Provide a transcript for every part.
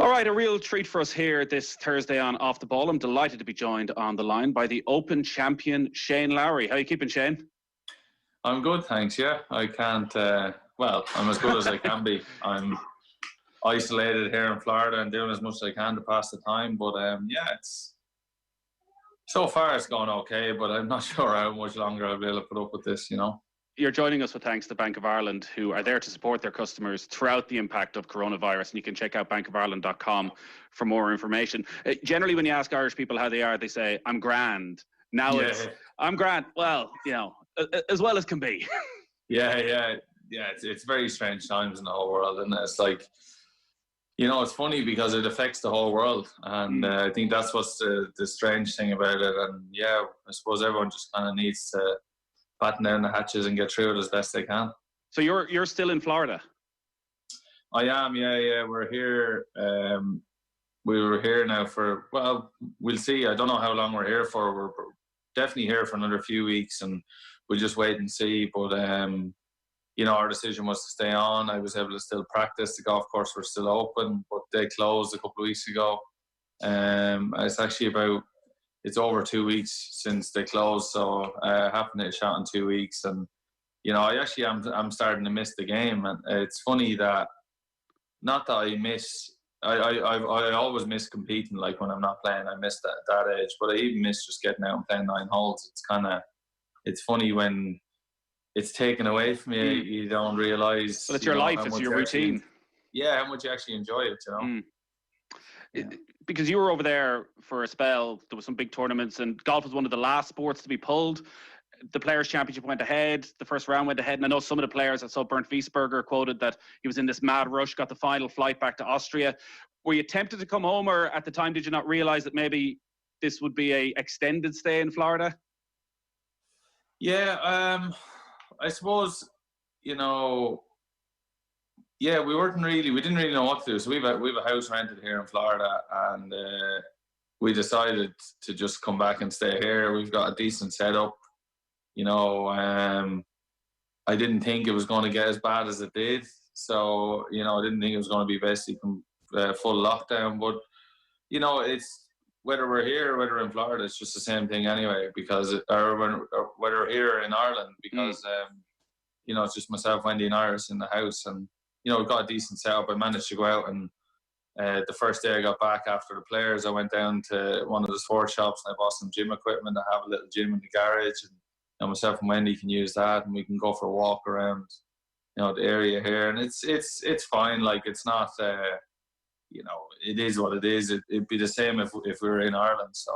All right, a real treat for us here this Thursday on Off the Ball. I'm delighted to be joined on the line by the Open champion, Shane Lowry. How are you keeping, Shane? I'm good, thanks. Yeah, I can't. I'm as good as I can be. I'm isolated here in Florida and doing as much as I can to pass the time. But it's so far it's going okay. But I'm not sure how much longer I'll be able to put up with this. You're joining us with thanks to Bank of Ireland, who are there to support their customers throughout the impact of coronavirus. And you can check out bankofireland.com for more information. Generally, when you ask Irish people how they are, they say, I'm grand. Now it's, I'm grand. Well, as well as can be. Yeah. It's very strange times in the whole world. And it's like, it's funny because it affects the whole world. And I think that's what's the strange thing about it. And I suppose everyone just kind of needs to batten down the hatches and get through it as best they can. So you're still in Florida? I am, yeah. We're here. We were here now for, well, we'll see. I don't know how long we're here for. We're definitely here for another few weeks, and we'll just wait and see. But, our decision was to stay on. I was able to still practice. The golf course were still open, but they closed a couple of weeks ago. It's actually it's over 2 weeks since they closed, so I haven't hit a shot in 2 weeks. And, I'm starting to miss the game. And it's funny that, not that I miss, I always miss competing, like when I'm not playing, I miss that age, but I even miss just getting out and playing 9 holes. It's funny when it's taken away from you, you don't realise. Well, it's your life, it's your routine. How much you actually enjoy it, Because you were over there for a spell, there were some big tournaments, and golf was one of the last sports to be pulled. The Players' Championship went ahead, the first round went ahead, and I know some of the players, I saw Bernd Wiesberger quoted that he was in this mad rush, got the final flight back to Austria. Were you tempted to come home, or at the time did you not realise that maybe this would be a extended stay in Florida? Yeah, I suppose, we didn't really know what to do. So we have a house rented here in Florida, and we decided to just come back and stay here. We've got a decent setup. I didn't think it was going to get as bad as it did. So, I didn't think it was going to be basically full lockdown. But, it's whether we're here or whether we're in Florida, it's just the same thing anyway. Or whether we're here in Ireland, because it's just myself, Wendy, and Iris in the house, and we've got a decent setup. I managed to go out, and the first day I got back after the Players, I went down to one of the sports shops and I bought some gym equipment. I have a little gym in the garage, and myself and Wendy can use that, and we can go for a walk around, the area here, and it's fine. Like, it's not, it is what it is. It'd be the same if we were in Ireland. So,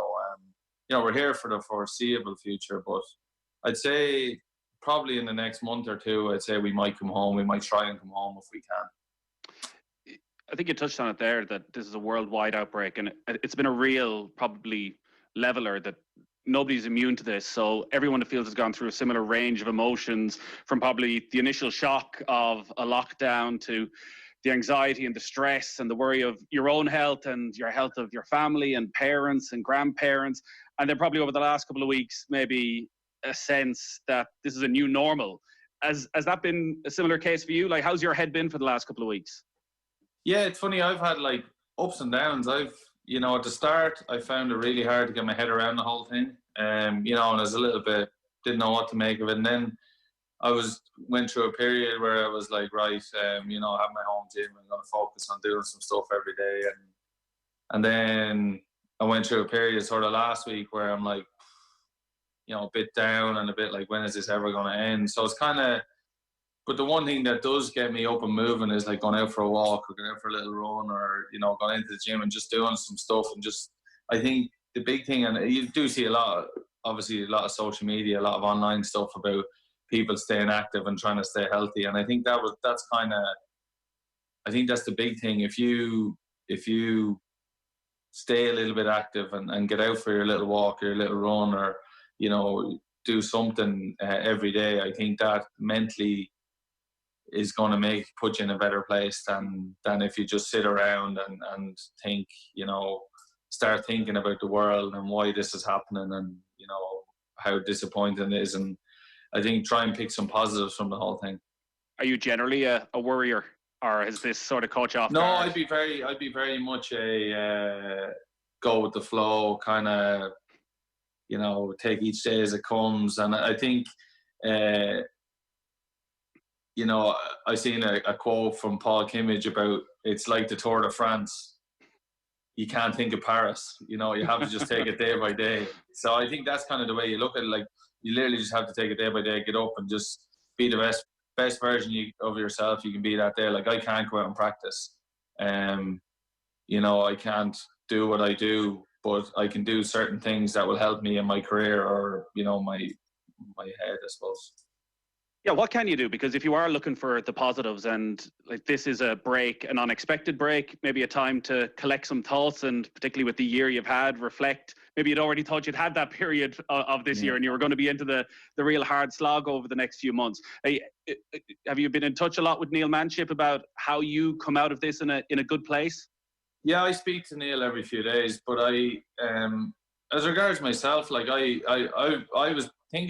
we're here for the foreseeable future, but I'd say probably in the next month or two, I'd say we might come home. We might try and come home if we can. I think you touched on it there, that this is a worldwide outbreak, and it's been a real, probably, leveler that nobody's immune to this. So everyone that feels has gone through a similar range of emotions, from probably the initial shock of a lockdown to the anxiety and the stress and the worry of your own health and your health of your family and parents and grandparents. And then probably over the last couple of weeks, maybe a sense that this is a new normal. Has that been a similar case for you? Like, how's your head been for the last couple of weeks? Yeah, it's funny. I've had like ups and downs. At the start, I found it really hard to get my head around the whole thing. And I was a little bit, didn't know what to make of it. And then I went through a period where I was like, right, I have my home gym. I'm going to focus on doing some stuff every day. And then I went through a period sort of last week where I'm like, a bit down and a bit like, when is this ever going to end? So it's kind of, but the one thing that does get me up and moving is like going out for a walk or going out for a little run, or, going into the gym and just doing some stuff. And just, I think the big thing, and you do see obviously a lot of social media, a lot of online stuff about people staying active and trying to stay healthy. And I think that's the big thing. If you stay a little bit active and get out for your little walk or your little run, or, do something every day, I think that mentally is going to put you in a better place than if you just sit around and think, start thinking about the world and why this is happening, and, how disappointing it is. And I think try and pick some positives from the whole thing. Are you generally a worrier? or has this sort of caught you off No, guard? I'd be very much a go with the flow kind of, take each day as it comes. And I think, I seen a quote from Paul Kimmage about it's like the Tour de France. You can't think of Paris. You have to just take it day by day. So I think that's kind of the way you look at it. Like, you literally just have to take it day by day, get up and just be the best version of yourself you can be that day. Like, I can't go out and practice. I can't do what I do, but I can do certain things that will help me in my career or, my head, I suppose. Yeah, what can you do? Because if you are looking for the positives, and like this is a break, an unexpected break, maybe a time to collect some thoughts, and particularly with the year you've had, reflect. Maybe you'd already thought you'd had that period of this year, and you were going to be into the real hard slog over the next few months. Have you been in touch a lot with Neil Manship about how you come out of this in a good place? Yeah, I speak to Neil every few days, but as regards myself, like I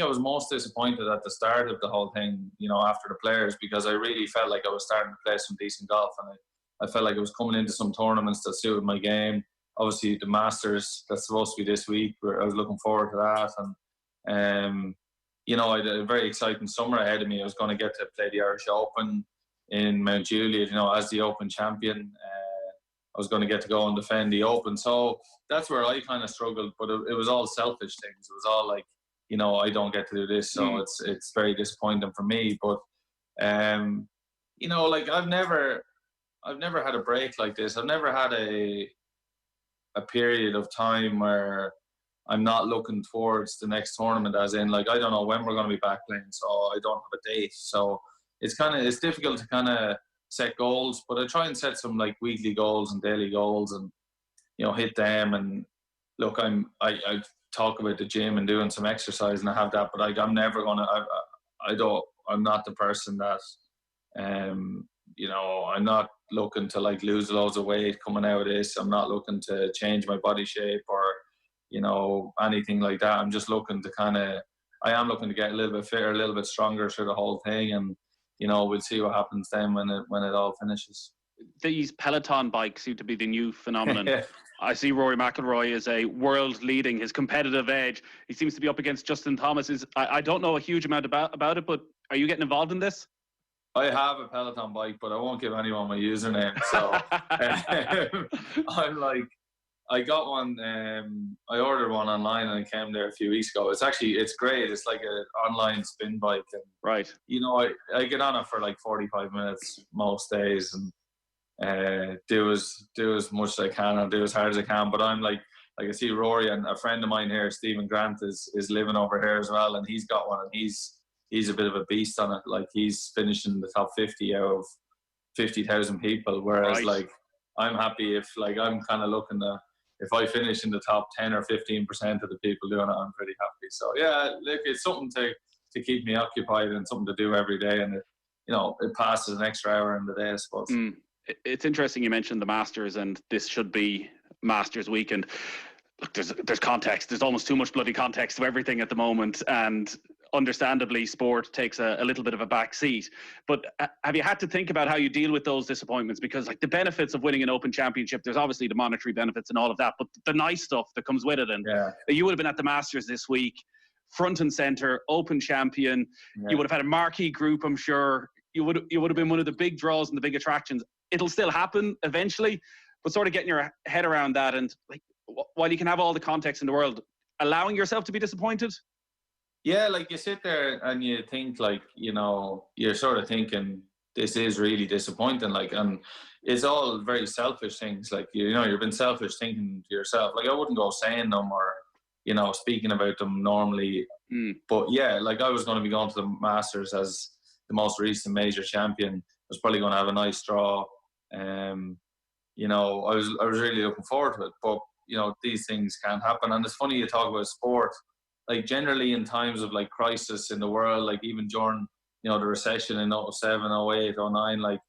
was most disappointed at the start of the whole thing, after the players, because I really felt like I was starting to play some decent golf, and I felt like I was coming into some tournaments that suited my game. Obviously, the Masters, that's supposed to be this week, I was looking forward to that, and I had a very exciting summer ahead of me. I was going to get to play the Irish Open in Mount Juliet, as the Open champion. I was going to get to go and defend the Open. So that's where I kind of struggled, but it was all selfish things. It was all like, I don't get to do this, so it's very disappointing for me. But, like I've never had a break like this. I've never had a period of time where I'm not looking towards the next tournament, as in, like, I don't know when we're going to be back playing, so I don't have a date. So it's difficult to kind of set goals, but I try and set some like weekly goals and daily goals, and hit them. And look, I talk about the gym and doing some exercise, and I have that, but I'm never gonna. I'm not the person that, I'm not looking to like lose loads of weight coming out of this. I'm not looking to change my body shape or, anything like that. I'm just looking to I am looking to get a little bit fitter, a little bit stronger through the whole thing, and we'll see what happens then when it all finishes. These Peloton bikes seem to be the new phenomenon. I see Rory McIlroy is a world leading his competitive edge. He seems to be up against Justin Thomas. I don't know a huge amount about it, but are you getting involved in this? I have a Peloton bike, but I won't give anyone my username. So I'm like, I got one. I ordered one online and it came there a few weeks ago. It's great. It's like an online spin bike, and right. I get on it for like 45 minutes most days, and do as much as I can and do as hard as I can. But I'm like I see Rory, and a friend of mine here, Stephen Grant, is living over here as well, and he's got one, and he's a bit of a beast on it. Like, he's finishing the top 50 out of 50,000 people, whereas like I'm happy if like I'm kind of looking to. If I finish in the top 10 or 15% of the people doing it, I'm pretty happy. So yeah, look, it's something to keep me occupied and something to do every day, and it passes an extra hour in the day, I suppose. It's interesting you mentioned the Masters, and this should be Masters weekend. Look, there's context. There's almost too much bloody context to everything at the moment, and understandably, sport takes a little bit of a back seat. But have you had to think about how you deal with those disappointments? Because like the benefits of winning an Open Championship, there's obviously the monetary benefits and all of that, but the nice stuff that comes with it. And you would have been at the Masters this week, front and center, Open champion. You would have had a marquee group, I'm sure. You would have been one of the big draws and the big attractions. It'll still happen eventually, but sort of getting your head around that, and like, while you can have all the context in the world, allowing yourself to be disappointed. Yeah, like you sit there and you think, like, you're sort of thinking this is really disappointing, like, and it's all very selfish things. Like, you've been selfish thinking to yourself. Like, I wouldn't go saying them or, speaking about them normally. But yeah, like, I was going to be going to the Masters as the most recent major champion. I was probably going to have a nice draw. I was really looking forward to it. But, these things can't happen. And it's funny you talk about sport. Like, generally in times of like crisis in the world, like even during, the recession in 07, 08, 09, like,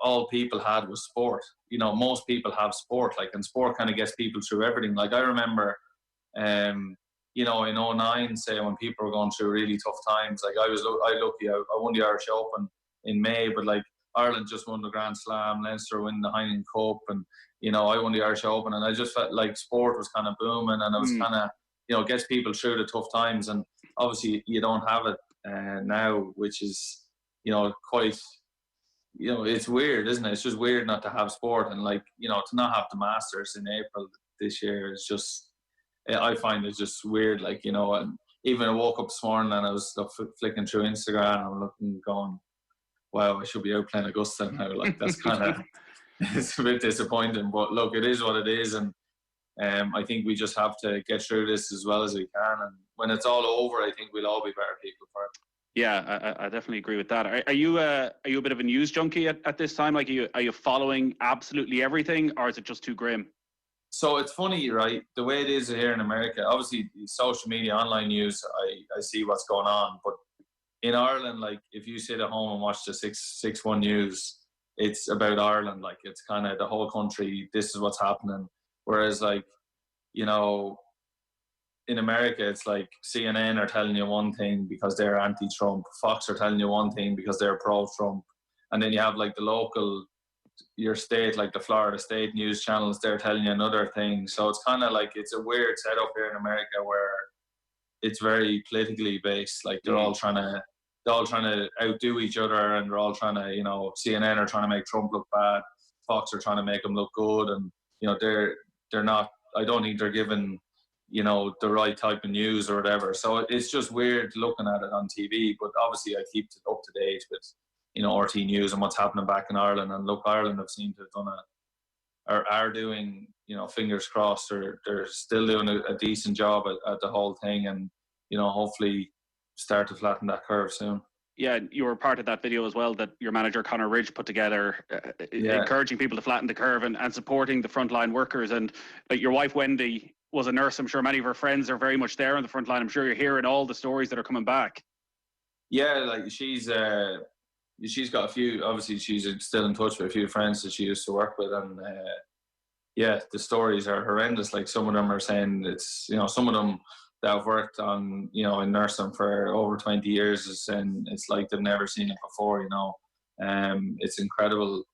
all people had was sport. Most people have sport, like, and sport kind of gets people through everything. Like, I remember, in 09, say, when people were going through really tough times, like I was lucky. I won the Irish Open in May, but like Ireland just won the Grand Slam, Leinster win the Heineken Cup, and I won the Irish Open, and I just felt like sport was kind of booming, and it was kind of gets people through the tough times, and obviously you don't have it now, which is quite. It's weird, isn't it? It's just weird not to have sport, and to not have the Masters in April this year is just. I find it just weird, and even I woke up this morning and I was flicking through Instagram and I'm looking, going, wow, I should be out playing Augusta now. That's kind of, it's a bit disappointing, but look, it is what it is, and I think we just have to get through this as well as we can, and when it's all over, I think we'll all be better people for it. Yeah, I definitely agree with that. Are you a bit of a news junkie at this time? Are you following absolutely everything, or is it just too grim? So it's funny, right? The way it is here in America, obviously social media, online news, I see what's going on. But in Ireland, if you sit at home and watch the 6-1 news, it's about Ireland. It's kind of the whole country. This is what's happening. Whereas in America, it's CNN are telling you one thing because they're anti-Trump. Fox are telling you one thing because they're pro-Trump. And then you have the local, your state, the Florida State news channels, they're telling you another thing. So it's kind of it's a weird setup here in America where it's very politically based. They're all trying to outdo each other, and they're all trying to, CNN are trying to make Trump look bad. Fox are trying to make him look good. And, they're not, I don't think they're given the right type of news or whatever. So it's just weird looking at it on TV, but obviously I keep it up to date with, RT News and what's happening back in Ireland. And look, Ireland have seemed to have done are doing, fingers crossed, they're still doing a decent job at the whole thing, and, hopefully start to flatten that curve soon. Yeah, you were part of that video as well that your manager Conor Ridge put together, encouraging people to flatten the curve and supporting the frontline workers. And your wife Wendy was a nurse. I'm sure many of her friends are very much there on the front line. I'm sure you're hearing all the stories that are coming back. Yeah, she's got a few. Obviously, she's still in touch with a few friends that she used to work with, and the stories are horrendous. Some of them are saying it's some of them that have worked on in nursing for over 20 years is saying it's like they've never seen it before. It's incredible.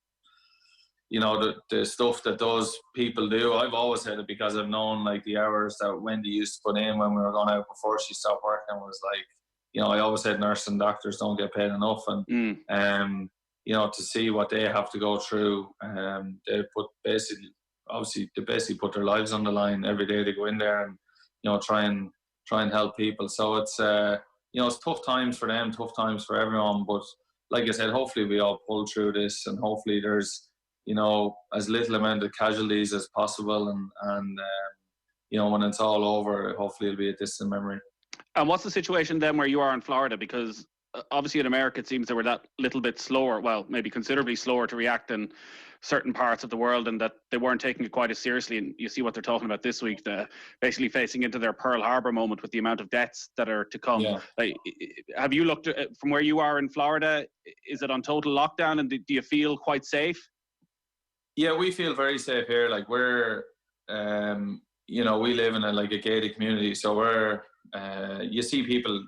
The stuff that those people do. I've always said it because I've known the hours that Wendy used to put in when we were going out before she stopped working was I always said nurses and doctors don't get paid enough, and to see what they have to go through, they basically put their lives on the line every day. They go in there and try and help people. So it's it's tough times for them, tough times for everyone. But like I said, hopefully we all pull through this, and hopefully there's as little amount of casualties as possible, and when it's all over, hopefully it'll be a distant memory. And what's the situation then where you are in Florida? Because obviously in America it seems they were that little bit slower, well, maybe considerably slower to react than certain parts of the world, and that they weren't taking it quite as seriously. And you see what they're talking about this week, basically facing into their Pearl Harbor moment with the amount of deaths that are to come. Yeah. Have you looked at, from where you are in Florida, is it on total lockdown, and do you feel quite safe? Yeah, we feel very safe here. We're, we live in a gated community, so we're, you see people,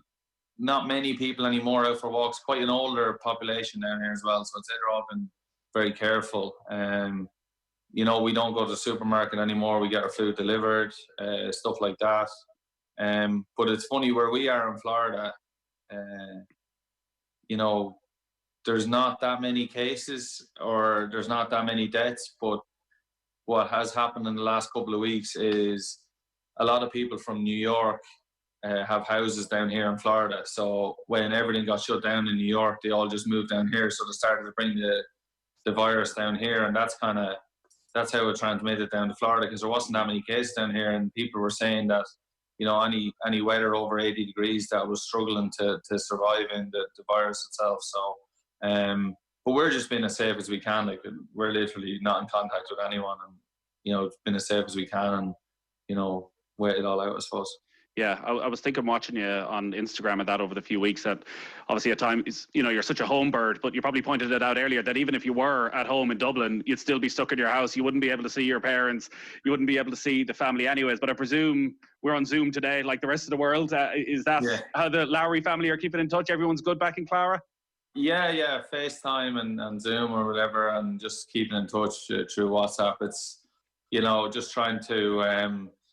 not many people anymore out for walks, quite an older population down here as well. So I'd say they're all been very careful. We don't go to the supermarket anymore. We get our food delivered, stuff like that. But it's funny, where we are in Florida, there's not that many cases or there's not that many deaths, but what has happened in the last couple of weeks is a lot of people from New York have houses down here in Florida. So when everything got shut down in New York, they all just moved down here. So they started to bring the virus down here, and that's how it transmitted down to Florida, because there wasn't that many cases down here, and people were saying that any weather over 80 degrees that was struggling to survive in the virus itself. So but we're just being as safe as we can. We're literally not in contact with anyone, and been as safe as we can, and wait it all out, I suppose. Yeah, I was thinking, watching you on Instagram and that over the few weeks, that obviously at times, you're such a home bird, but you probably pointed it out earlier that even if you were at home in Dublin, you'd still be stuck in your house. You wouldn't be able to see your parents. You wouldn't be able to see the family anyways. But I presume we're on Zoom today like the rest of the world. Is that how the Lowry family are keeping in touch? Everyone's good back in Clara? Yeah, FaceTime and Zoom or whatever, and just keeping in touch through WhatsApp. It's, just trying to.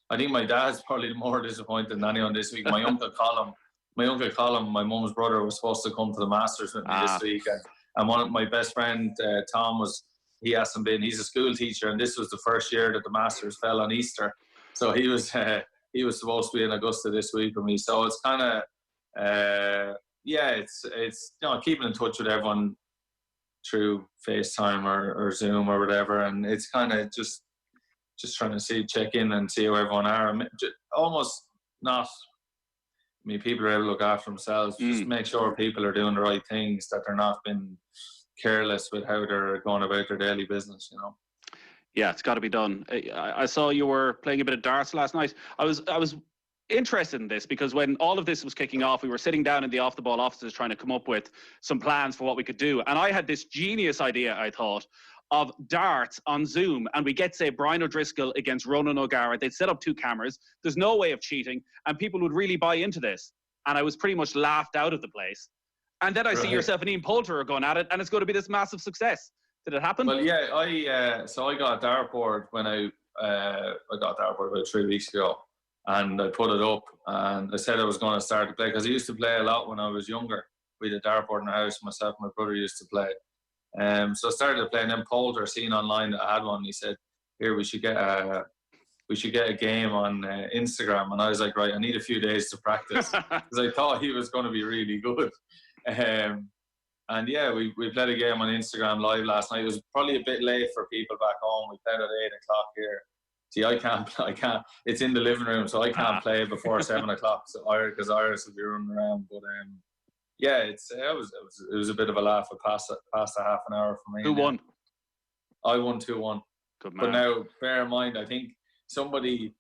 I think my dad's probably more disappointed than anyone this week. My uncle Colin, my mum's brother, was supposed to come to the Masters with me this week, and one of my best friend Tom he hasn't been. He's a school teacher, and this was the first year that the Masters fell on Easter, so he was supposed to be in Augusta this week with me. So it's kind of. It's keeping in touch with everyone through FaceTime or Zoom or whatever, and it's kind of just trying to check in and see how everyone are. Almost not. I mean, people are able to look after themselves. Just make sure people are doing the right things, that they're not being careless with how they're going about their daily business. Yeah, it's got to be done. I saw you were playing a bit of darts last night. I was interested in this because when all of this was kicking off, we were sitting down in the off the ball offices trying to come up with some plans for what we could do. And I had this genius idea, I thought, of darts on Zoom. And we get, say, Brian O'Driscoll against Ronan O'Gara. They'd set up 2 cameras. There's no way of cheating. And people would really buy into this. And I was pretty much laughed out of the place. And then I see yourself and Ian Poulter are going at it, and it's going to be this massive success. Did it happen? Well, yeah, I got a dartboard when I got a dartboard about 3 weeks ago. And I put it up, and I said I was going to start to play because I used to play a lot when I was younger. We had a dartboard in the house. Myself and my brother used to play. So I started to play, and then Poulter seen online that I had one. And he said, "Here, we should get a game on Instagram." And I was like, "Right, I need a few days to practice," because I thought he was going to be really good. And yeah, we played a game on Instagram live last night. It was probably a bit late for people back home. We played at 8:00 here. See, I can't. It's in the living room, so I can't play before 7:00. So because Iris will be running around. But yeah, it was a bit of a laugh. It passed a half an hour for me. Who won? I won 2-1. Good man. But now, bear in mind, I think somebody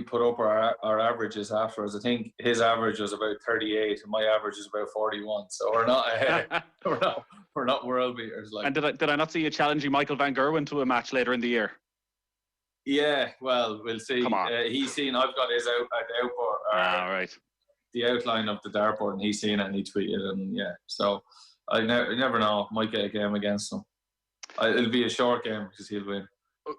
put up our averages afterwards. I think his average was about 38, and my average is about 41. So we're not we're not world beaters. Like. And did I not see you challenging Michael Van Gerwen to a match later in the year? Yeah, well, we'll see. Come on. He's seen. I've got his outboard. Right. The outline of the dartboard, and he's seen it, and he tweeted, and yeah. So I never know. Might get a game against him. It'll be a short game because he'll win.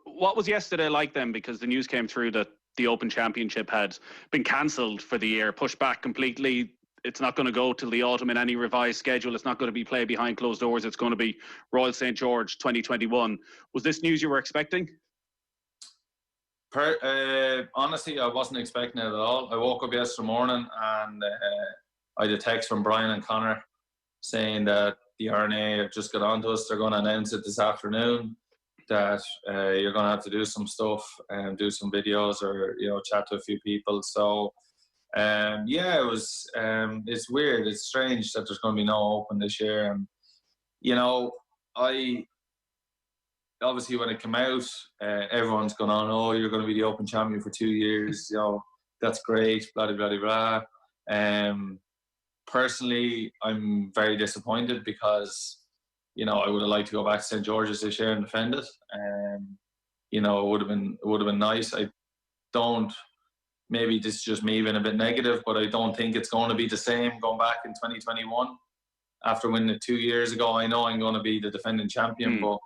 What was yesterday like then? Because the news came through that the Open Championship had been cancelled for the year, pushed back completely. It's not going to go till the autumn in any revised schedule. It's not going to be played behind closed doors. It's going to be Royal St. George 2021. Was this news you were expecting? Honestly, I wasn't expecting it at all. I woke up yesterday morning and I had a text from Brian and Connor saying that the RNA have just got onto us. They're going to announce it this afternoon that you're going to have to do some stuff and do some videos or chat to a few people. So yeah, it was. It's weird. It's strange that there's going to be no Open this year. And obviously, when it came out, everyone's gone on, "Oh, you're going to be the Open champion for 2 years. That's great." Blah blah blah blah. Personally, I'm very disappointed because I would have liked to go back to St. George's this year and defend it. It would have been nice. I don't. Maybe this is just me being a bit negative, but I don't think it's going to be the same going back in 2021. After winning it 2 years ago, I know I'm going to be the defending champion, but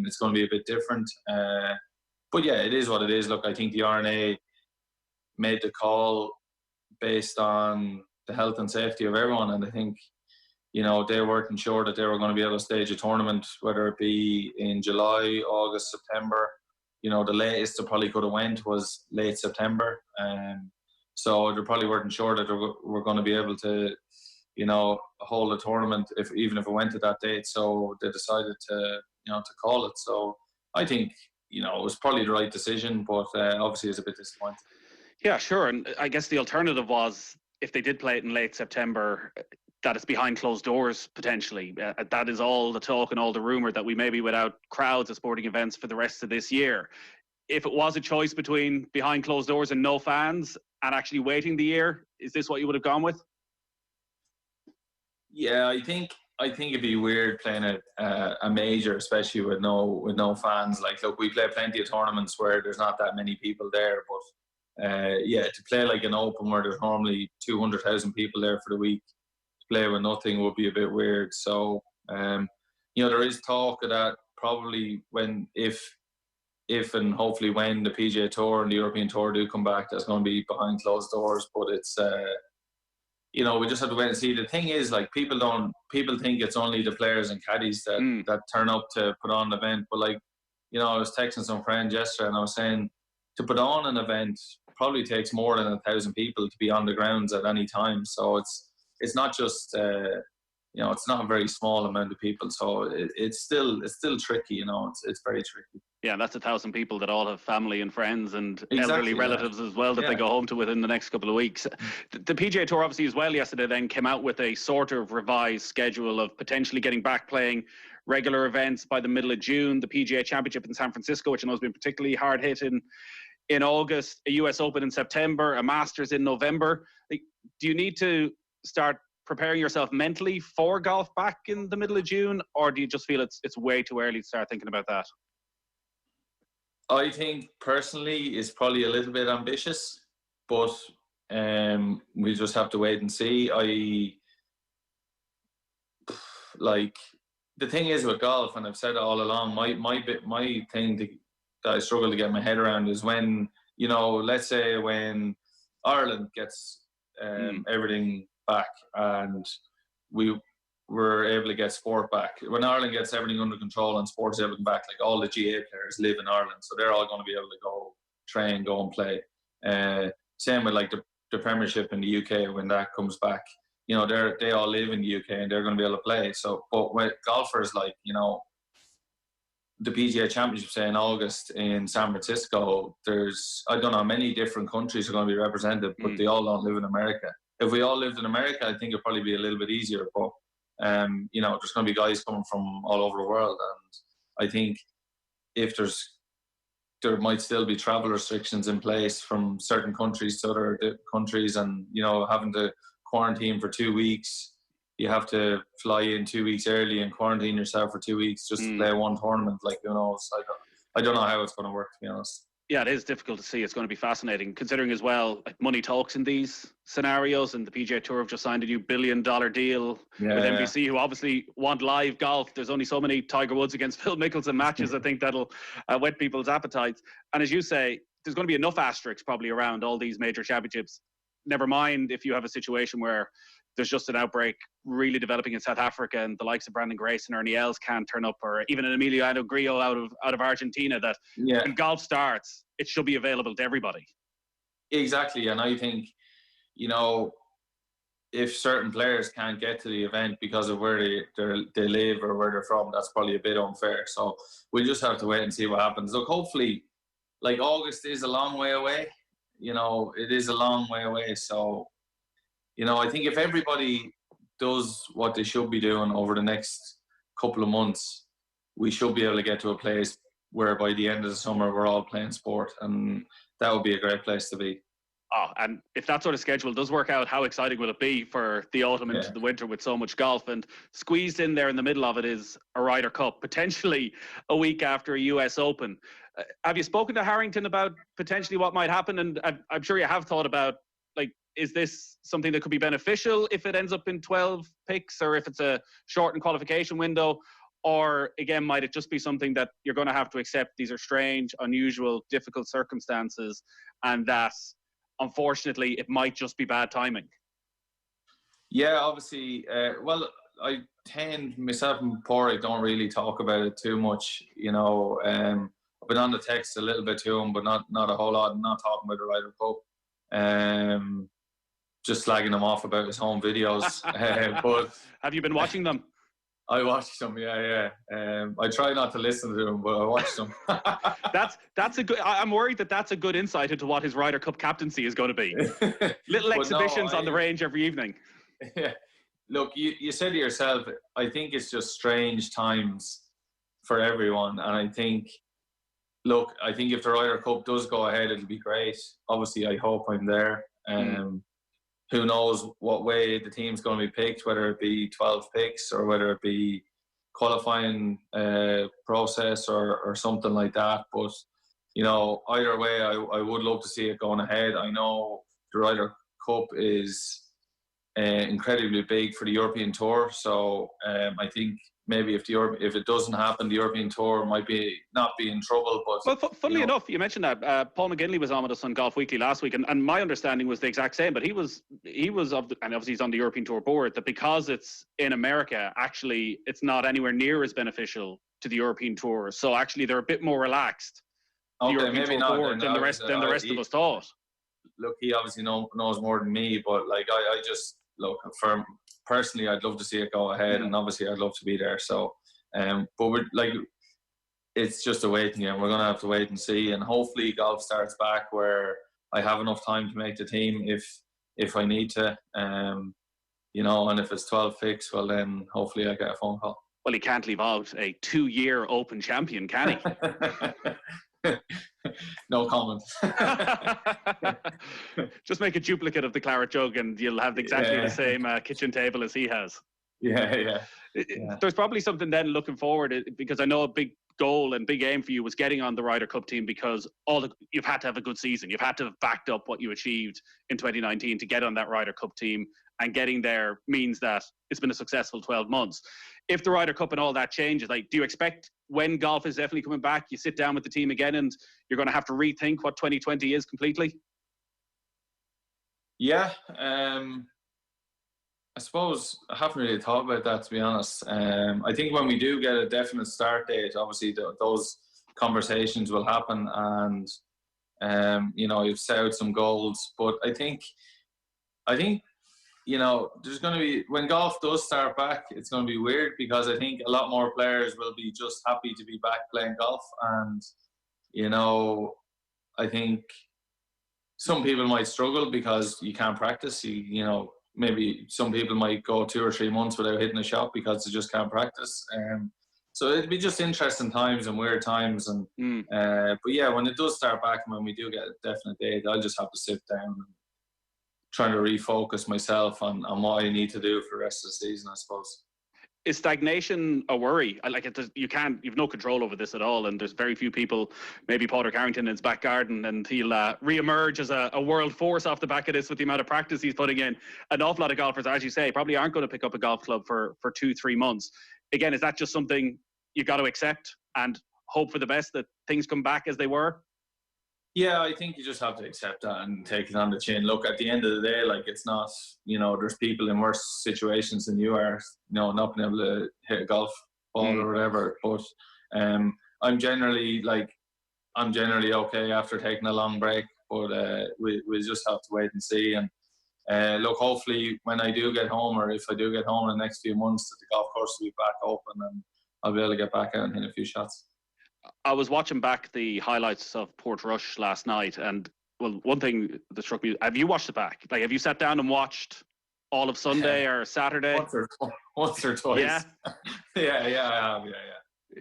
it's going to be a bit different. But yeah, it is what it is. Look, I think the RNA made the call based on the health and safety of everyone, and I think they weren't sure that they were going to be able to stage a tournament, whether it be in July, August, September. The latest they probably could have went was late September, so they probably weren't sure that we're going to be able to hold a tournament even if it went to that date. So they decided to call it. So I think it was probably the right decision, but obviously it's a bit disappointing. Yeah, sure. And I guess the alternative was if they did play it in late September, that it's behind closed doors potentially. That is all the talk and all the rumour that we may be without crowds at sporting events for the rest of this year. If it was a choice between behind closed doors and no fans and actually waiting the year, is this what you would have gone with? Yeah, I think it'd be weird playing a major, especially with no fans. Like, look, we play plenty of tournaments where there's not that many people there, but yeah, to play like an Open where there's normally 200,000 people there for the week, to play with nothing would be a bit weird. So, there is talk of that probably if and hopefully when the PGA Tour and the European Tour do come back, that's going to be behind closed doors. But it's we just have to wait and see. The thing is, like, people think it's only the players and caddies that turn up to put on an event. But I was texting some friends yesterday and I was saying to put on an event probably takes more than 1,000 people to be on the grounds at any time. So it's not just it's not a very small amount of people. So it's still tricky. It's very tricky. Yeah, that's 1,000 people that all have family and friends and Exactly, elderly relatives as well that they go home to within the next couple of weeks. The PGA Tour obviously as well yesterday then came out with a sort of revised schedule of potentially getting back playing regular events by the middle of June. The PGA Championship in San Francisco, which I know has been particularly hard hit in August, a US Open in September, a Masters in November. Do you need to start preparing yourself mentally for golf back in the middle of June, or do you just feel it's way too early to start thinking about that? I think personally it's probably a little bit ambitious, but we just have to wait and see. The thing is with golf, and I've said it all along, my thing that I struggle to get my head around is when, let's say when Ireland gets everything back and we were able to get sport back. When Ireland gets everything under control and sports everything back, like all the GA players live in Ireland, so they're all going to be able to go train, go and play. Same with like the Premiership in the UK when that comes back. They all live in the UK and they're going to be able to play. So, but with golfers like the PGA Championship, say in August in San Francisco, there's I don't know how many different countries are going to be represented, but they all don't live in America. If we all lived in America, I think it'd probably be a little bit easier. But there's going to be guys coming from all over the world, and I think there might still be travel restrictions in place from certain countries to other countries, and having to quarantine for 2 weeks. You have to fly in 2 weeks early and quarantine yourself for 2 weeks just to play one tournament. Like, I don't know how it's going to work, to be honest. Yeah, it is difficult to see. It's going to be fascinating, considering as well, like, money talks in these scenarios, and the PGA Tour have just signed a new $1 billion deal with NBC, who obviously want live golf. There's only so many Tiger Woods against Phil Mickelson matches. I think that'll whet people's appetites. And as you say, there's going to be enough asterisks probably around all these major championships. Never mind if you have a situation where there's just an outbreak really developing in South Africa and the likes of Brandon Grayson or anyone else can't turn up, or even an Emiliano Grillo out of Argentina, that when golf starts, it should be available to everybody. Exactly. And I think, if certain players can't get to the event because of where they live or where they're from, that's probably a bit unfair. So we'll just have to wait and see what happens. Look, hopefully, like, August is a long way away. It is a long way away. So, I think if everybody does what they should be doing over the next couple of months, we should be able to get to a place where by the end of the summer we're all playing sport, and that would be a great place to be. Oh, and if that sort of schedule does work out, how exciting will it be for the autumn into the winter with so much golf? And squeezed in there in the middle of it is a Ryder Cup, potentially a week after a US Open. Have you spoken to Harrington about potentially what might happen? And I'm sure you have thought about, like, is this something that could be beneficial if it ends up in 12 picks, or if it's a shortened qualification window? Or again, might it just be something that you're going to have to accept these are strange, unusual, difficult circumstances, and that unfortunately it might just be bad timing? Yeah, obviously. Well, I tend, myself and Porrick don't really talk about it too much. I've been on the text a little bit to him, but not a whole lot. I'm not talking about the Ryder Cup. Just slagging him off about his home videos. But have you been watching them? I watched them, yeah. I try not to listen to them, but I watched them. that's a good. I'm worried that's a good insight into what his Ryder Cup captaincy is going to be. Little exhibitions on the range every evening. Yeah. Look, you said to yourself, I think it's just strange times for everyone, and I think if the Ryder Cup does go ahead, it'll be great. Obviously, I hope I'm there. Who knows what way the team's going to be picked, whether it be 12 picks or whether it be qualifying process or something like that. But, either way, I would love to see it going ahead. I know the Ryder Cup is incredibly big for the European Tour. So I think maybe if it doesn't happen, the European Tour might not be in trouble. But well, funnily enough, you mentioned that Paul McGinley was on with us on Golf Weekly last week, and my understanding was the exact same. But he was and obviously he's on the European Tour board, that because it's in America, actually it's not anywhere near as beneficial to the European Tour. So actually they're a bit more relaxed, the European Tour board, than the rest of us thought. Look, he obviously knows more than me, but like I just look, for personally, I'd love to see it go ahead, and obviously I'd love to be there. So, but we're like, it's just a waiting game. We're gonna have to wait and see, and hopefully golf starts back where I have enough time to make the team if I need to, and if it's 12 fix, well then hopefully I get a phone call. Well, he can't leave out a 2-year Open champion, can he? No comment. Just make a duplicate of the claret jug and you'll have exactly the same kitchen table as he has. Yeah. There's probably something then looking forward, because I know a big goal and big aim for you was getting on the Ryder Cup team, because you've had to have a good season. You've had to have backed up what you achieved in 2019 to get on that Ryder Cup team, and getting there means that it's been a successful 12 months. If the Ryder Cup and all that changes, do you expect when golf is definitely coming back, you sit down with the team again and you're going to have to rethink what 2020 is completely? Yeah, I suppose I haven't really thought about that, to be honest. I think when we do get a definite start date, obviously those conversations will happen, and you've set out some goals. But I think there's going to be, when golf does start back, it's going to be weird, because I think a lot more players will be just happy to be back playing golf, and I think some people might struggle because you can't practice. Maybe some people might go 2 or 3 months without hitting a shot because they just can't practice. So it'd be just interesting times and weird times. And but yeah, when it does start back and when we do get a definite date, I'll just have to sit down and try to refocus myself on what I need to do for the rest of the season, I suppose. Is stagnation a worry? You've no control over this at all, and there's very few people, maybe Padraig Carrington in his back garden, and he'll re-emerge as a world force off the back of this with the amount of practice he's putting in. An awful lot of golfers, as you say, probably aren't going to pick up a golf club for 2-3 months. Again, is that just something you got to accept and hope for the best, that things come back as they were? Yeah, I think you just have to accept that and take it on the chin. Look, at the end of the day, it's not, there's people in worse situations than you are, not being able to hit a golf ball or whatever. But I'm generally okay after taking a long break. But we just have to wait and see. And look, hopefully when I do get home, or if I do get home in the next few months, that the golf course will be back open and I'll be able to get back out and hit a few shots. I was watching back the highlights of Portrush last night, and one thing that struck me, have you watched it back? Have you sat down and watched all of Sunday or Saturday? Once or twice. Yeah? Yeah, I have, yeah.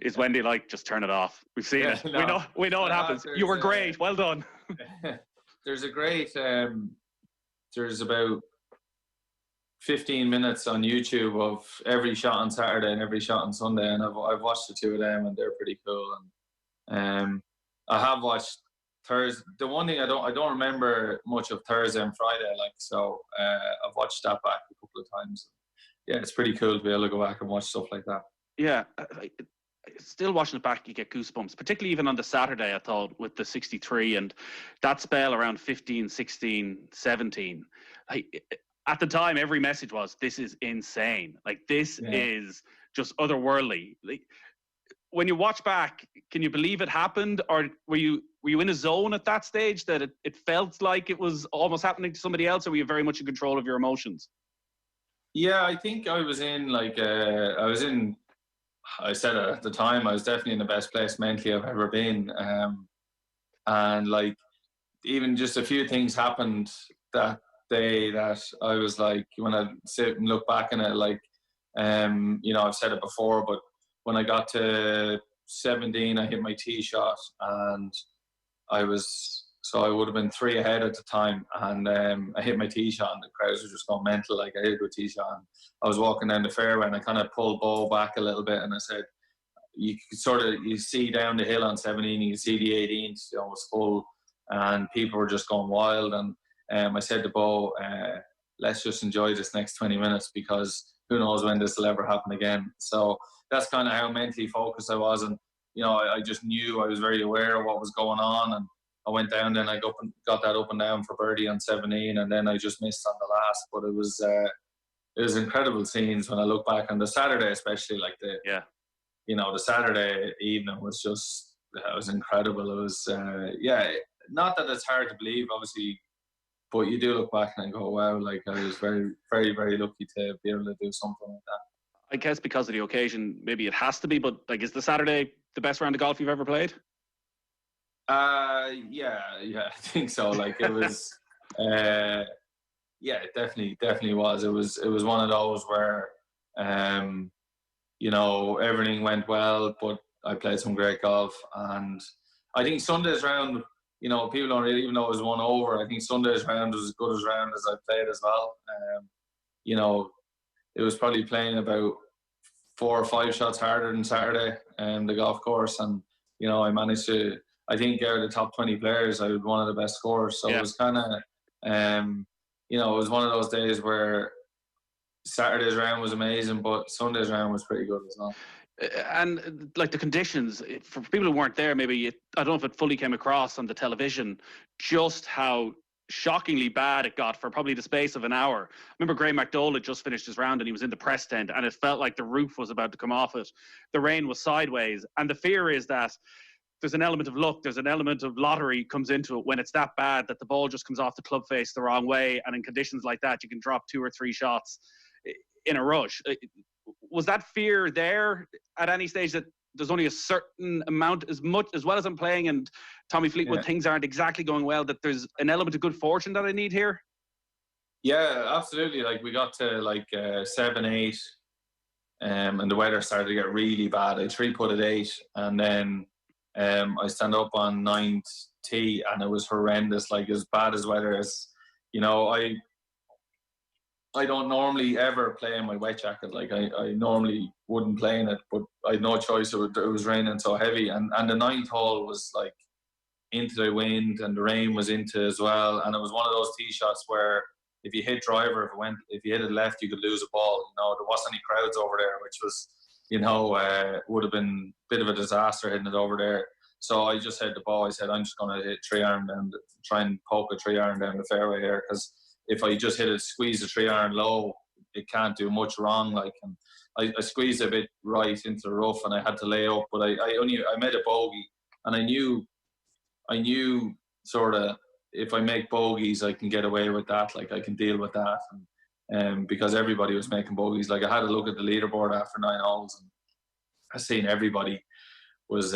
Is Wendy just turn it off? We've seen it. No, we know what happens. You were great. Well done. There's a great, there's about 15 minutes on YouTube of every shot on Saturday and every shot on Sunday, and I've watched the 2 of them, and they're pretty cool. And I have watched Thursday. The one thing I don't remember much of Thursday and Friday, so I've watched that back a couple of times. Yeah, it's pretty cool to be able to go back and watch stuff like that. Yeah, still watching it back, you get goosebumps, particularly even on the Saturday, I thought, with the 63 and that spell around 15, 16, 17. At the time, every message was, this is insane. This is just otherworldly. When you watch back, can you believe it happened? Or were you in a zone at that stage that it felt like it was almost happening to somebody else, or were you very much in control of your emotions? Yeah, I think I was in, I said it at the time, I was definitely in the best place mentally I've ever been. And even just a few things happened that day that I was when I sit and look back on it, I've said it before, but when I got to 17, I hit my tee shot, and I would have been 3 ahead at the time, and I hit my tee shot, and the crowds were just going mental. I hit a tee shot, and I was walking down the fairway, and I kind of pulled Bo back a little bit, and I said, you see down the hill on 17, you can see the 18th, was full, and people were just going wild. And I said to Bo, let's just enjoy this next 20 minutes because who knows when this will ever happen again. So that's kind of how mentally focused I was. And, you know, I just knew, I was very aware of what was going on. And I went down, then I got that up and down for birdie on 17, and then I just missed on the last. But it was incredible scenes when I look back on the Saturday, especially like the Saturday evening was just, it was incredible. It was, not that it's hard to believe, obviously, but you do look back and go, wow, like I was very, very, very lucky to be able to do something like that. I guess because of the occasion, maybe it has to be, but like, is the Saturday the best round of golf you've ever played? Yeah, I think so. Like it was, it definitely was. It was one of those where, everything went well, but I played some great golf, and I think Sunday's round, people don't really even know it was 1 over. I think Sunday's round was as good as round as I played as well. It was probably playing about 4 or 5 shots harder than Saturday, the golf course, and I managed to. I think out of the top 20 players, I was one of the best scorers. So It was kind of, it was one of those days where Saturday's round was amazing, but Sunday's round was pretty good as well. And like the conditions, for people who weren't there, maybe I don't know if it fully came across on the television, just how shockingly bad it got for probably the space of an hour. I remember Graham McDowell had just finished his round and he was in the press tent and it felt like the roof was about to come off it. The rain was sideways. And the fear is that there's an element of luck, there's an element of lottery comes into it when it's that bad that the ball just comes off the club face the wrong way. And in conditions like that, you can drop 2 or 3 shots in a rush. Was that fear there at any stage, that there's only a certain amount, as well as I'm playing and Tommy Fleetwood, things aren't exactly going well, that there's an element of good fortune that I need here? Yeah, absolutely. Like we got to 7, 8, and the weather started to get really bad. I 3-putted 8, and then I stand up on 9th tee, and it was horrendous. Like as bad as weather as, I don't normally ever play in my wet jacket. Like I normally wouldn't play in it, but I had no choice. It was raining so heavy, and the 9th hole was like into the wind, and the rain was into as well. And it was one of those tee shots where if you hit driver, if you hit it left, you could lose a ball. There wasn't any crowds over there, which was, would have been a bit of a disaster hitting it over there. So I just hit the ball. I said, I'm just going to hit 3-iron down, try and poke a 3-iron down the fairway here, because if I just hit it, squeeze the 3-iron low, it can't do much wrong. Like, and I squeezed a bit right into the rough, and I had to lay up. But I made a bogey, and I knew sort of if I make bogeys, I can get away with that. Like I can deal with that, and because everybody was making bogeys. Like I had a look at the leaderboard after 9 holes, and I seen everybody was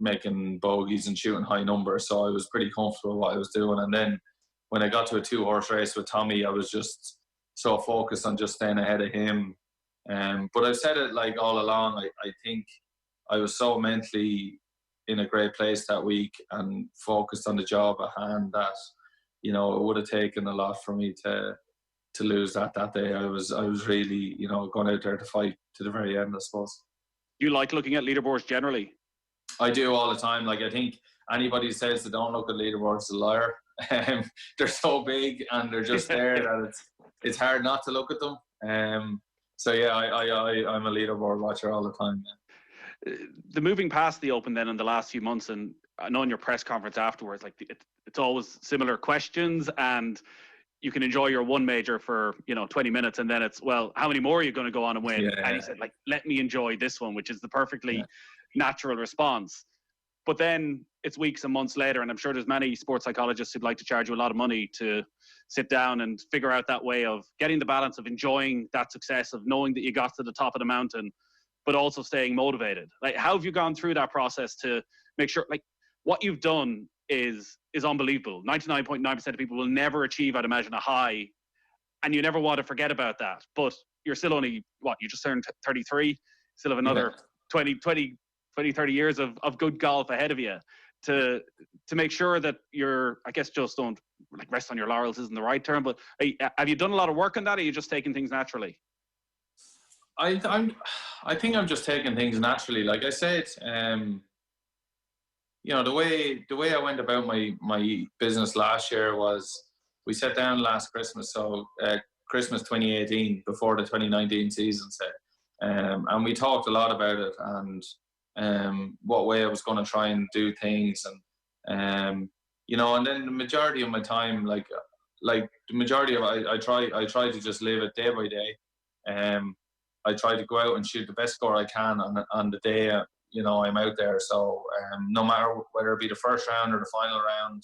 making bogeys and shooting high numbers. So I was pretty comfortable with what I was doing, and then when I got to a 2-horse race with Tommy, I was just so focused on just staying ahead of him. But I've said it like all along, I think I was so mentally in a great place that week and focused on the job at hand that, it would have taken a lot for me to lose that day. I was really, going out there to fight to the very end, I suppose. You like looking at leaderboards generally? I do all the time. Like I think anybody who says they don't look at leaderboards is a liar. They're so big and they're just there that it's hard not to look at them. So yeah, I'm a leaderboard watcher all the time. Yeah. The moving past the Open then in the last few months, and I know in your press conference afterwards, like it's always similar questions, and you can enjoy your one major for 20 minutes, and then it's, well, how many more are you going to go on and win? Yeah. And he said, like, let me enjoy this one, which is the perfectly natural response. But then it's weeks and months later, and I'm sure there's many sports psychologists who'd like to charge you a lot of money to sit down and figure out that way of getting the balance of enjoying that success, of knowing that you got to the top of the mountain, but also staying motivated. Like, how have you gone through that process to make sure, like, what you've done is unbelievable. 99.9% of people will never achieve, I'd imagine, a high, and you never want to forget about that. But you're still only, you just turned 33, still have another 20, 30 years of good golf ahead of you to make sure that you're, I guess, just don't rest on your laurels isn't the right term, but have you done a lot of work on that, or are you just taking things naturally? I think I'm just taking things naturally. Like I said, the way I went about my business last year was, we sat down last Christmas. So Christmas 2018 before the 2019 season, say. And we talked a lot about it and what way I was going to try and do things. And, you know, and then the majority of my time, like the majority of I try to just live it day by day. I try to go out and shoot the best score I can on the day, you know, I'm out there. So no matter whether it be the first round or the final round,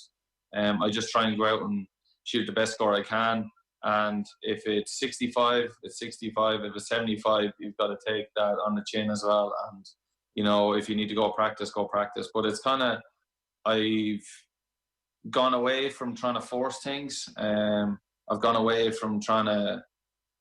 I just try and go out and shoot the best score I can. And if it's 65, it's 65. If it's 75, you've got to take that on the chin as well. And, you know, if you need to go practice, go practice. But it's kind of, I've gone away from trying to force things. I've gone away from trying to,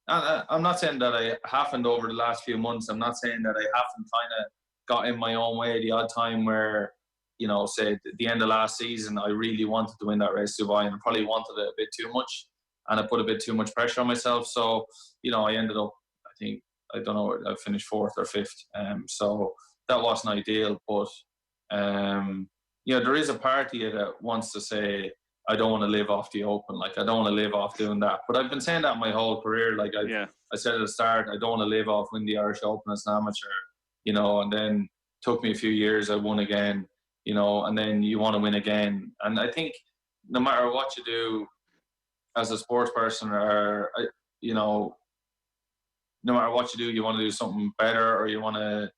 I'm not saying that I haven't over the last few months. I'm not saying that I haven't kind of got in my own way the odd time where, you know, say at the end of last season, I really wanted to win that race to Dubai and I probably wanted it a bit too much. And I put a bit too much pressure on myself. So, you know, I ended up, I think, I don't know, I finished fourth or fifth. So that wasn't ideal. But, you know, there is a part of you that wants to say, I don't want to live off the Open. Like, I don't want to live off doing that. But I've been saying that my whole career. Like, I said at the start, I don't want to live off winning the Irish Open as an amateur, you know, and then took me a few years, I won again, you know, and then you want to win again. And I think no matter what you do, as a sports person, or, you know, no matter what you do, you want to do something better or you want to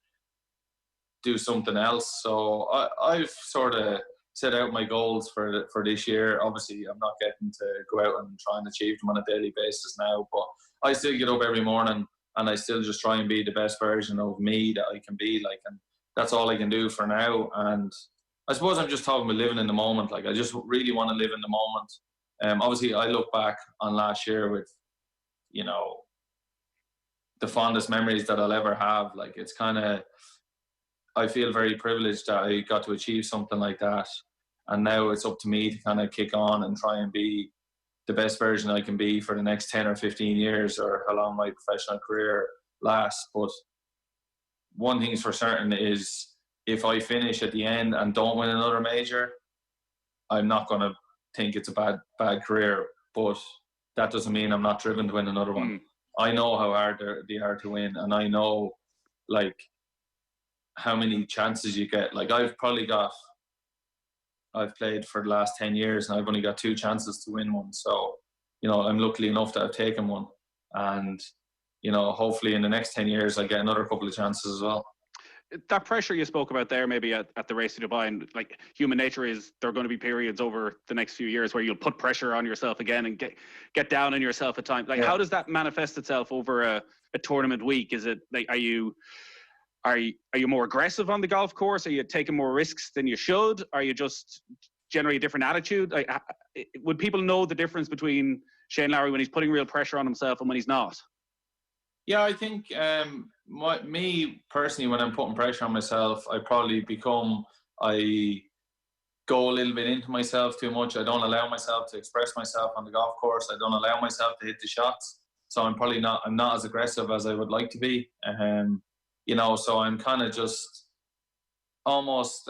do something else. So I've sort of set out my goals for this year. Obviously, I'm not getting to go out and try and achieve them on a daily basis now, but I still get up every morning and I still just try and be the best version of me that I can be. Like, and that's all I can do for now. And I suppose I'm just talking about living in the moment. Like, I just really want to live in the moment. Obviously, I look back on last year with, you know, the fondest memories that I'll ever have. Like, it's kind of, I feel very privileged that I got to achieve something like that. And now it's up to me to kind of kick on and try and be the best version I can be for the next 10 or 15 years or how long my professional career lasts. But one thing's for certain is if I finish at the end and don't win another major, I'm not going to think it's a bad career, but that doesn't mean I'm not driven to win another one. I know how hard they are to win, and I know, like, how many chances you get. Like, I've played for the last 10 years and I've only got 2 chances to win one. So, you know, I'm lucky enough to have taken one, and, you know, hopefully in the next 10 years I get another couple of chances as well. That pressure you spoke about there, maybe at the race to Dubai, and like human nature is there are going to be periods over the next few years where you'll put pressure on yourself again and get down on yourself at times. Like, how does that manifest itself over a tournament week? Is it like, are you more aggressive on the golf course? Are you taking more risks than you should? Are you just generally a different attitude? Like, would people know the difference between Shane Lowry when he's putting real pressure on himself and when he's not? Yeah, I think me personally, when I'm putting pressure on myself, I go a little bit into myself too much. I don't allow myself to express myself on the golf course. I don't allow myself to hit the shots. So I'm not as aggressive as I would like to be. You know, so I'm kind of just almost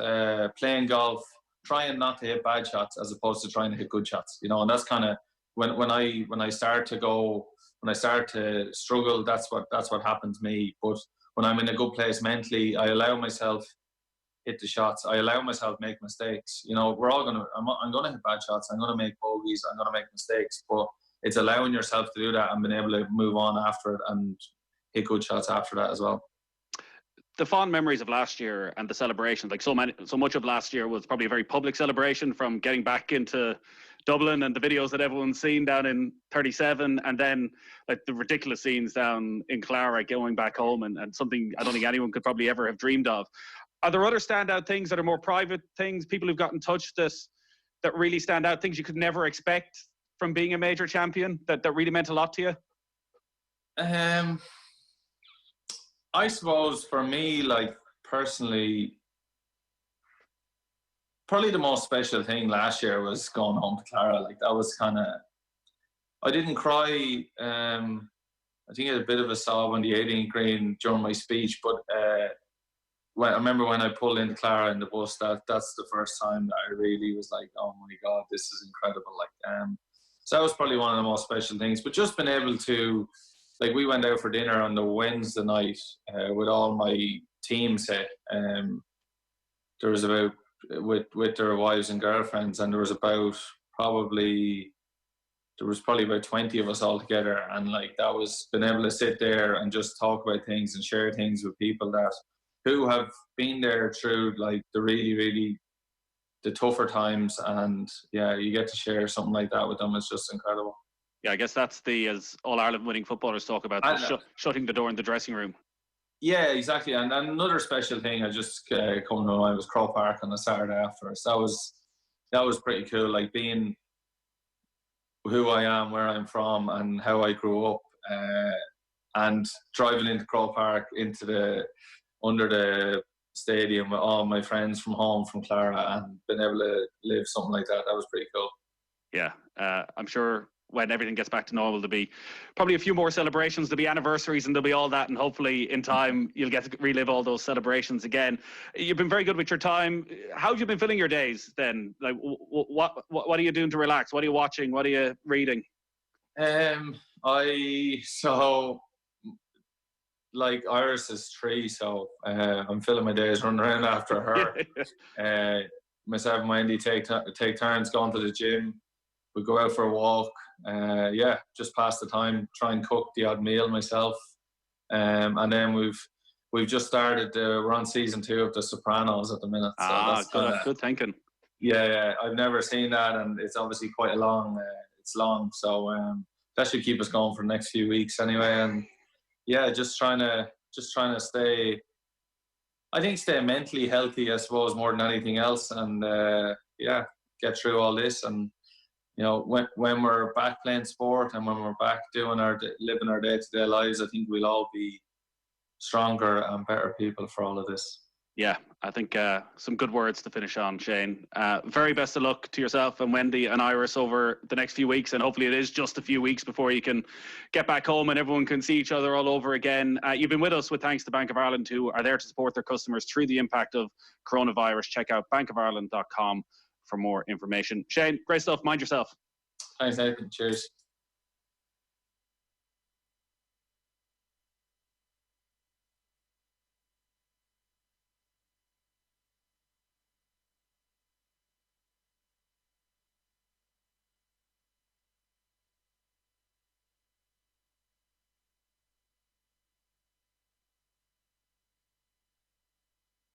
playing golf, trying not to hit bad shots as opposed to trying to hit good shots. You know, and that's kind of when I start to struggle, that's what happens to me. But when I'm in a good place mentally, I allow myself hit the shots. I allow myself make mistakes. You know, I'm gonna hit bad shots. I'm gonna make bogeys. I'm gonna make mistakes. But it's allowing yourself to do that and being able to move on after it and hit good shots after that as well. The fond memories of last year and the celebrations, like so much of last year was probably a very public celebration, from getting back into Dublin and the videos that everyone's seen down in 37, and then like the ridiculous scenes down in Clara going back home, and something I don't think anyone could probably ever have dreamed of. Are there other standout things that are more private things, people who've got in touch that really stand out, things you could never expect from being a major champion that really meant a lot to you? I suppose for me, like, personally, probably the most special thing last year was going home to Clara. Like, that was kind of, I didn't cry. I think I had a bit of a sob on the 18th green during my speech, but I remember when I pulled into Clara in the bus, that's the first time that I really was like, oh my God, this is incredible. Like, So that was probably one of the most special things. But just being able to, like, we went out for dinner on the Wednesday night with all my team set. There was about, with their wives and girlfriends, and there was probably about 20 of us all together. And like, that was being able to sit there and just talk about things and share things with people who have been there through like the really, really the tougher times, and yeah, you get to share something like that with them. It's just incredible. Yeah, I guess that's as All Ireland winning footballers talk about, shutting the door in the dressing room. Yeah, exactly. And another special thing I just come to mind was Crow Park on the Saturday afterwards. That was pretty cool. Like, being who I am, where I'm from, and how I grew up, and driving into Crow Park under the stadium with all my friends from home, from Clara, and being able to live something like that. That was pretty cool. Yeah, I'm sure when everything gets back to normal, there'll be probably a few more celebrations, there'll be anniversaries, and there'll be all that, and hopefully in time you'll get to relive all those celebrations again. You've been very good with your time. How have you been filling your days then? Like, what are you doing to relax? What are you watching? What are you reading? Like, Iris is 3, so I'm filling my days running around after her. Myself and Wendy take turns going to the gym. We go out for a walk. Just pass the time, try and cook the odd meal myself. And then we've just started. We're on season 2 of The Sopranos at the minute. So that's good thinking. Yeah, I've never seen that, and it's obviously quite long. It's long, so that should keep us going for the next few weeks anyway. And yeah, just trying to stay mentally healthy, I suppose, more than anything else, and get through all this. And you know, when we're back playing sport and when we're back living our day-to-day lives, I think we'll all be stronger and better people for all of this. Yeah, I think some good words to finish on, Shane. Very best of luck to yourself and Wendy and Iris over the next few weeks, and hopefully it is just a few weeks before you can get back home and everyone can see each other all over again. You've been with us with thanks to Bank of Ireland, who are there to support their customers through the impact of coronavirus. Check out bankofireland.com for more information. Shane, great stuff. Mind yourself. Thanks, Nathan. Cheers.